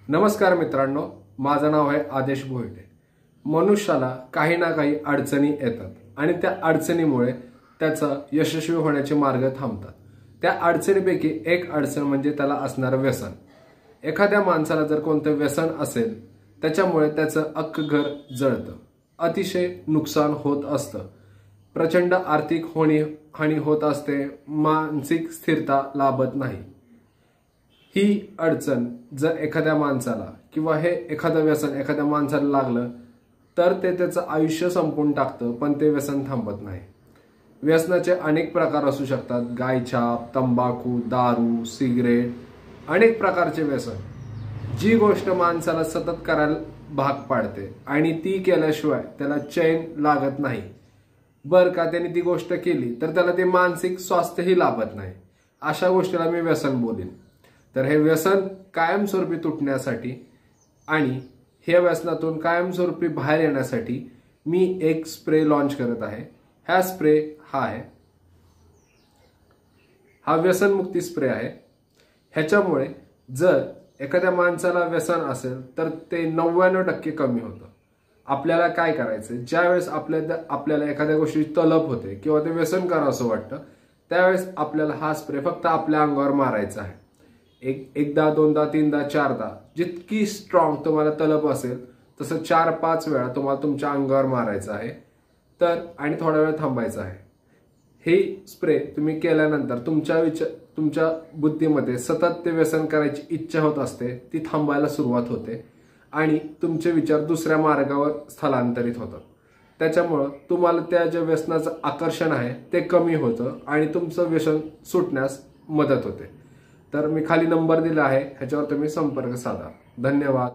नमस्कार मित्रांनो, माझं नाव आहे आदेश भोईटे। मनुष्याला काही ना काही अडचणी येतात आणि त्या अडचणीमुळे त्याचा यशस्वी होण्याचे मार्ग थांबतात। त्या अडचणीपैकी एक अडचण म्हणजे त्याला असणारं व्यसन। एखाद्या माणसाला जर कोणतं व्यसन असेल त्याच्यामुळे त्याचं अख्खं घर जळतं, अतिशय नुकसान होत असतं, प्रचंड आर्थिक हानी होत असते, मानसिक स्थिरता लाभत नाही। ही अडचण जर एखाद्या माणसाला किंवा हे एखादं व्यसन एखाद्या माणसाला लागलं तर ते त्याचं आयुष्य संपवून टाकतं, पण ते व्यसन थांबत नाही। व्यसनाचे अनेक प्रकार असू शकतात, गायछाप, तंबाखू, दारू, सिगरेट, अनेक प्रकारचे व्यसन। जी गोष्ट माणसाला सतत करायला भाग पाडते आणि ती केल्याशिवाय त्याला चैन लागत नाही, बर का त्याने ती गोष्ट केली तर त्याला ते मानसिक स्वास्थ्यही लाभत नाही, अशा गोष्टीला मी व्यसन बोलीन। तर हे व्यसन कायमस्वरूपी तुटण्यासाठी आणि हे व्यसनातून कायमस्वरूपी बाहेर येण्यासाठी मी एक स्प्रे लॉन्च करत आहे। हा स्प्रे हा व्यसनमुक्ती स्प्रे आहे। ह्याच्यामुळे जर एखाद्या माणसाला व्यसन असेल तर ते 99% कमी होतं। आपल्याला काय करायचं, ज्यावेळेस आपल्याला एखाद्या गोष्टीची तलब होते किंवा ते व्यसन करावंसं वाटतं त्यावेळेस आपल्याला हा स्प्रे फक्त आपल्या अंगावर मारायचा आहे। एकदा, दोनदा, तीनदा, चारदा, जितकी स्ट्रॉंग तुम्हाला तलब असेल तसं 4-5 वेळा तुम्हाला तुमच्या अंगावर मारायचं आहे आणि थोडा वेळ थांबायचं आहे। हे स्प्रे तुम्ही केल्यानंतर तुमच्या बुद्धीमध्ये सतत ते व्यसन करायची इच्छा होत असते, ती थांबायला सुरुवात होते आणि तुमचे विचार दुसऱ्या मार्गावर स्थलांतरित होतात। त्याच्यामुळं तुम्हाला त्या ज्या व्यसनाचं आकर्षण आहे ते कमी होतं आणि तुमचं व्यसन सुटण्यास मदत होते। तर मी खाली नंबर दिला आहे, ह्याच्यावर तुम्ही संपर्क साधा। धन्यवाद।